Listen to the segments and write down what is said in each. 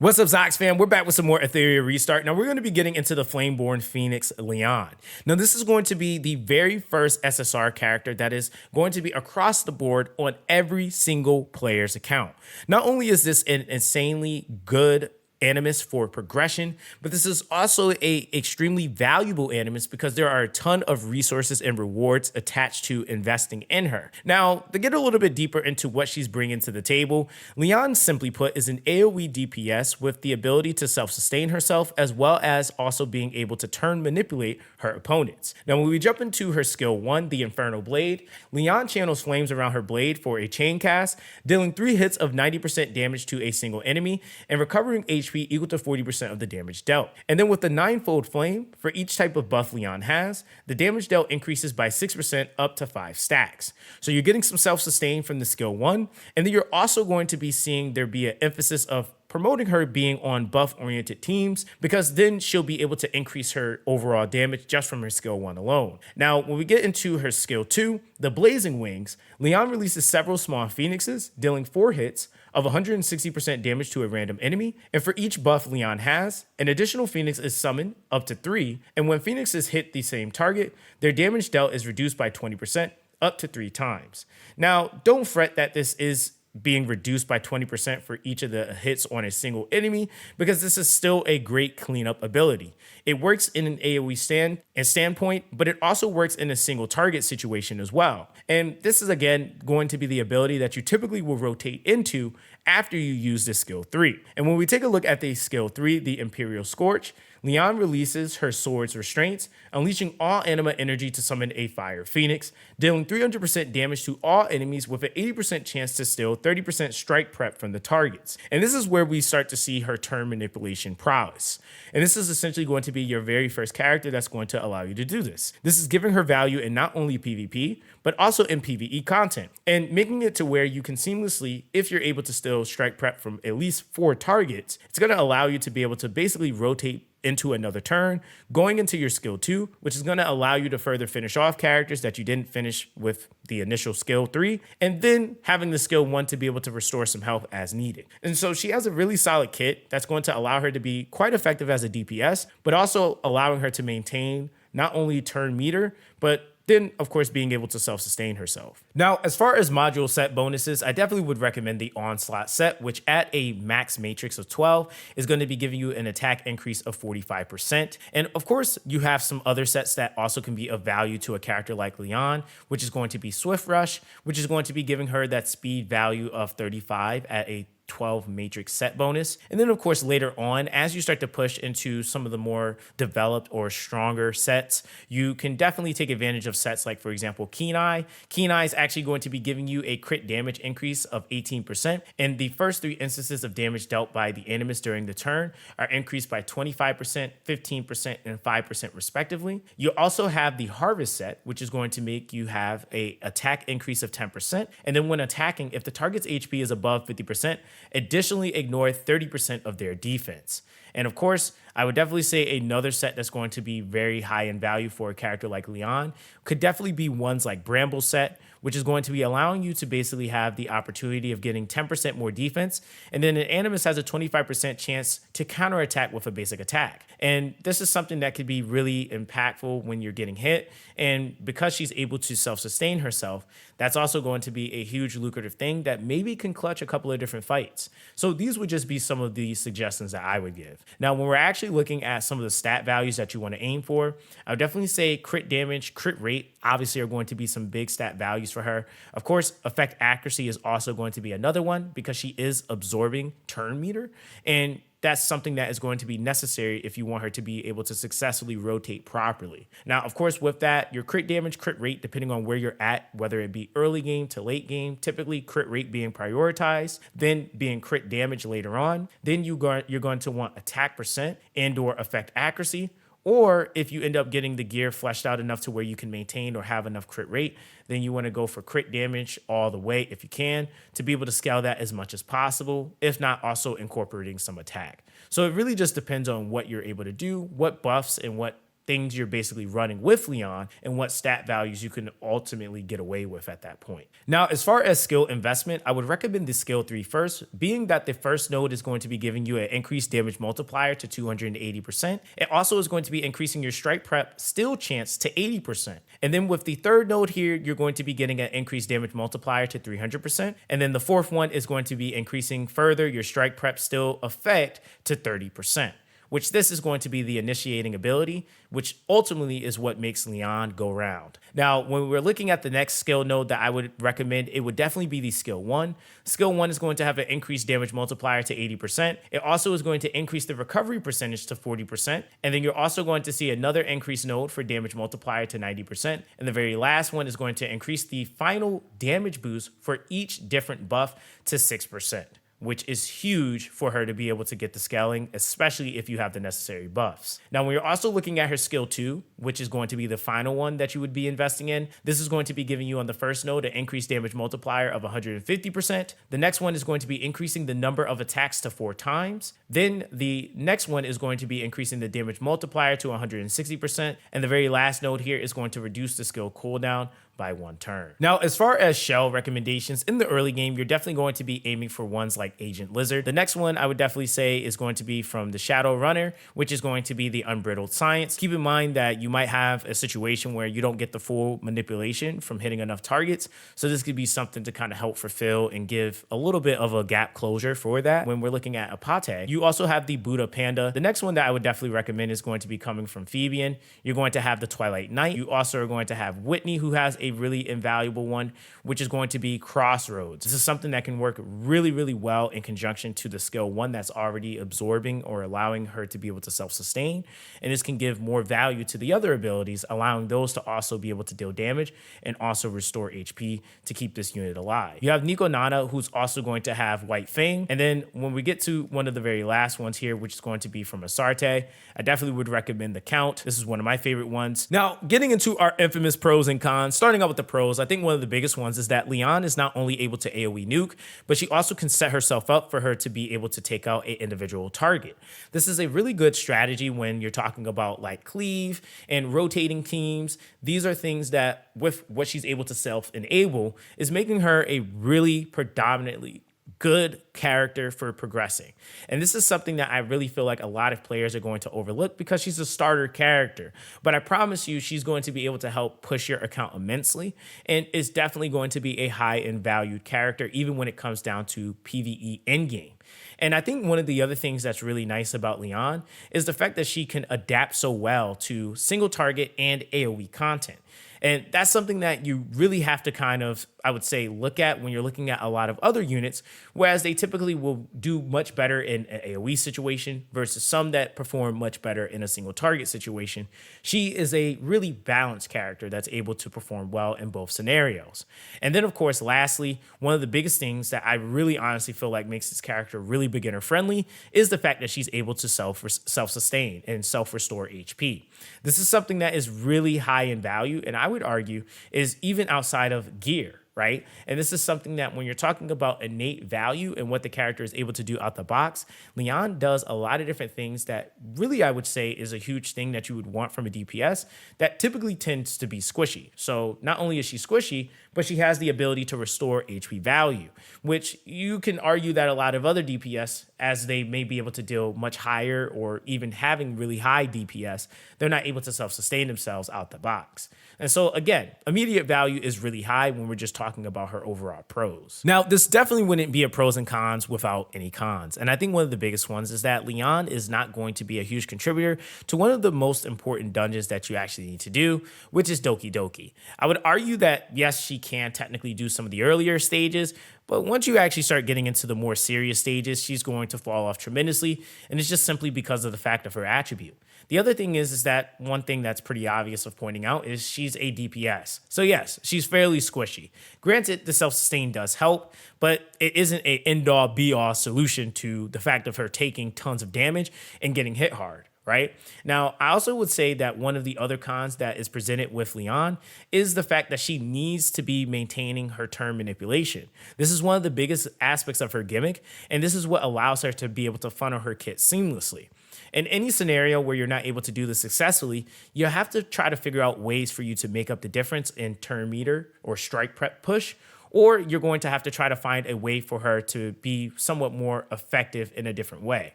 What's up, Zox fam? We're back with some more Etheria Restart. Now, we're going to be getting into the Flameborn Phoenix Lian. Now, this is going to be the very first SSR character that is going to be across the board on every single player's account. Not only is this an insanely good Animus for progression, but this is also a extremely valuable Animus because there are a ton of resources and rewards attached to investing in her. Now, to get a little bit deeper into what she's bringing to the table, Lian, simply put, is an AoE DPS with the ability to self-sustain herself, as well as also being able to turn manipulate her opponents. Now, when we jump into her skill 1, the Infernal Blade, Lian channels flames around her blade for a chain cast, dealing 3 hits of 90% damage to a single enemy, and recovering HP equal to 40% of the damage dealt. And then with the 9-fold flame, for each type of buff Lian has, the damage dealt increases by 6% up to 5 stacks. So you're getting some self-sustain from the skill 1, and then you're also going to be seeing there be an emphasis of promoting her being on buff-oriented teams, because then she'll be able to increase her overall damage just from her skill 1 alone. Now, when we get into her skill 2, the Blazing Wings, Lian releases several small phoenixes, dealing 4 hits of 160% damage to a random enemy, and for each buff Lian has, an additional phoenix is summoned up to 3, and when phoenixes hit the same target, their damage dealt is reduced by 20% up to 3 times. Now, don't fret that this is being reduced by 20% for each of the hits on a single enemy, because this is still a great cleanup ability. It works in an AoE standpoint, but it also works in a single target situation as well. And this is again going to be the ability that you typically will rotate into after you use this skill 3. And when we take a look at the skill 3, the Imperial Scorch, Lian releases her sword's restraints, unleashing all anima energy to summon a fire phoenix, dealing 300% damage to all enemies with an 80% chance to steal 30% strike prep from the targets. And this is where we start to see her turn manipulation prowess. And this is essentially going to be your very first character that's going to allow you to do this. This is giving her value in not only PvP, but also in PvE content, and making it to where you can seamlessly, if you're able to steal strike prep from at least 4 targets, it's going to allow you to be able to basically rotate into another turn, going into your skill 2, which is going to allow you to further finish off characters that you didn't finish with the initial skill 3, and then having the skill 1 to be able to restore some health as needed. And so she has a really solid kit that's going to allow her to be quite effective as a DPS, but also allowing her to maintain not only turn meter, but then, of course, being able to self-sustain herself. Now, as far as module set bonuses, I definitely would recommend the Onslaught set, which at a max matrix of 12 is going to be giving you an attack increase of 45%. And of course, you have some other sets that also can be of value to a character like Lian, which is going to be Swift Rush, which is going to be giving her that speed value of 35 at a 12 matrix set bonus. And then of course later on, as you start to push into some of the more developed or stronger sets, you can definitely take advantage of sets like, for example, Keen Eye. Keen Eye is actually going to be giving you a crit damage increase of 18%, and the first 3 instances of damage dealt by the Animus during the turn are increased by 25%, 15%, and 5% respectively. You also have the Harvest set, which is going to make you have a attack increase of 10%, and then when attacking, if the target's HP is above 50%, additionally ignore 30% of their defense. And of course, I would definitely say another set that's going to be very high in value for a character like Lian could definitely be ones like Bramble set, which is going to be allowing you to basically have the opportunity of getting 10% more defense. And then an Animus has a 25% chance to counterattack with a basic attack. And this is something that could be really impactful when you're getting hit. And because she's able to self-sustain herself, that's also going to be a huge lucrative thing that maybe can clutch a couple of different fights. So these would just be some of the suggestions that I would give. Now, when we're actually looking at some of the stat values that you want to aim for, I would definitely say crit damage, crit rate, obviously are going to be some big stat values for her. Of course, effect accuracy is also going to be another one because she is absorbing turn meter, and that's something that is going to be necessary if you want her to be able to successfully rotate properly. Now, of course, with that, your crit damage, crit rate, depending on where you're at, whether it be early game to late game, typically crit rate being prioritized, then being crit damage later on, then you're going to want attack percent and or effect accuracy. Or if you end up getting the gear fleshed out enough to where you can maintain or have enough crit rate, then you want to go for crit damage all the way if you can to be able to scale that as much as possible, if not also incorporating some attack. So it really just depends on what you're able to do, what buffs and what things you're basically running with Lian and what stat values you can ultimately get away with at that point. Now, as far as skill investment, I would recommend the skill 3 first, being that the first node is going to be giving you an increased damage multiplier to 280%. It also is going to be increasing your strike prep still chance to 80%. And then with the third node here, you're going to be getting an increased damage multiplier to 300%. And then the fourth one is going to be increasing further your strike prep still effect to 30%. Which this is going to be the initiating ability, which ultimately is what makes Lian go round. Now, when we're looking at the next skill node that I would recommend, it would definitely be the skill 1. Skill 1 is going to have an increased damage multiplier to 80%. It also is going to increase the recovery percentage to 40%. And then you're also going to see another increased node for damage multiplier to 90%. And the very last one is going to increase the final damage boost for each different buff to 6%. Which is huge for her to be able to get the scaling, especially if you have the necessary buffs. Now, when you're also looking at her skill 2, which is going to be the final one that you would be investing in, this is going to be giving you on the first node an increased damage multiplier of 150%. The next one is going to be increasing the number of attacks to 4 times. Then the next one is going to be increasing the damage multiplier to 160%. And the very last node here is going to reduce the skill cooldown by 1 turn. Now, as far as shell recommendations in the early game, you're definitely going to be aiming for ones like Agent Lizard. The next one I would definitely say is going to be from the Shadow Runner, which is going to be the Unbridled Science. Keep in mind that you might have a situation where you don't get the full manipulation from hitting enough targets. So this could be something to kind of help fulfill and give a little bit of a gap closure for that. When we're looking at Apate, you also have the Buddha Panda. The next one that I would definitely recommend is going to be coming from Phoebian. You're going to have the Twilight Knight. You also are going to have Whitney, who has a really invaluable one, which is going to be Crossroads. This is something that can work really, really well in conjunction to the skill 1 that's already absorbing or allowing her to be able to self-sustain. And this can give more value to the other abilities, allowing those to also be able to deal damage and also restore HP to keep this unit alive. You have Nico Nana, who's also going to have White Fang. And then when we get to one of the very last ones here, which is going to be from Asarte, I definitely would recommend the Count. This is one of my favorite ones. Now, getting into our infamous pros and cons, starting out with the pros, I think one of the biggest ones is that Lian is not only able to AoE nuke, but she also can set herself up for her to be able to take out an individual target. This is a really good strategy when you're talking about like cleave and rotating teams. These are things that with what she's able to self-enable is making her a really predominantly good character for progressing. And this is something that I really feel like a lot of players are going to overlook because she's a starter character. But I promise you, she's going to be able to help push your account immensely and is definitely going to be a high and valued character, even when it comes down to PvE endgame. And I think one of the other things that's really nice about Lian is the fact that she can adapt so well to single target and AoE content. And that's something that you really have to kind of, I would say, look at when you're looking at a lot of other units, whereas they typically will do much better in an AoE situation versus some that perform much better in a single target situation. She is a really balanced character that's able to perform well in both scenarios. And then, of course, lastly, one of the biggest things that I really honestly feel like makes this character really beginner friendly is the fact that she's able to self-sustain and self-restore HP. This is something that is really high in value, and I would argue is even outside of gear, right? And this is something that when you're talking about innate value and what the character is able to do out the box, Lian does a lot of different things that really I would say is a huge thing that you would want from a DPS that typically tends to be squishy. So not only is she squishy, but she has the ability to restore HP value, which you can argue that a lot of other DPS, as they may be able to deal much higher or even having really high DPS, they're not able to self-sustain themselves out the box. And so again, immediate value is really high when we're just talking about her overall pros. Now, this definitely wouldn't be a pros and cons without any cons. And I think one of the biggest ones is that Lian is not going to be a huge contributor to one of the most important dungeons that you actually need to do, which is Doki Doki. I would argue that yes, she can technically do some of the earlier stages, but once you actually start getting into the more serious stages, she's going to fall off tremendously. And it's just simply because of the fact of her attribute. The other thing is that one thing that's pretty obvious of pointing out is she's a DPS. So yes, she's fairly squishy. Granted, the self-sustain does help, but it isn't an end-all be-all solution to the fact of her taking tons of damage and getting hit hard. right? Now, I also would say that one of the other cons that is presented with Lian is the fact that she needs to be maintaining her turn manipulation. This is one of the biggest aspects of her gimmick, and this is what allows her to be able to funnel her kit seamlessly. In any scenario where you're not able to do this successfully, you have to try to figure out ways for you to make up the difference in turn meter or strike prep push, or you're going to have to try to find a way for her to be somewhat more effective in a different way.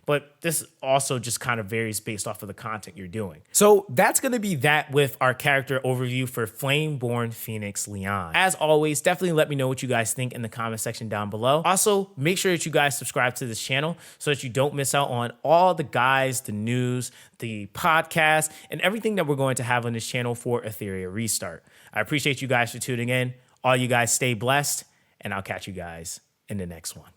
But this also just kind of varies based off of the content you're doing. So that's going to be that with our character overview for Flameborn Phoenix Lian. As always, definitely let me know what you guys think in the comment section down below. Also, make sure that you guys subscribe to this channel so that you don't miss out on all the guides, the news, the podcast, and everything that we're going to have on this channel for Etheria Restart. I appreciate you guys for tuning in. All you guys stay blessed, and I'll catch you guys in the next one.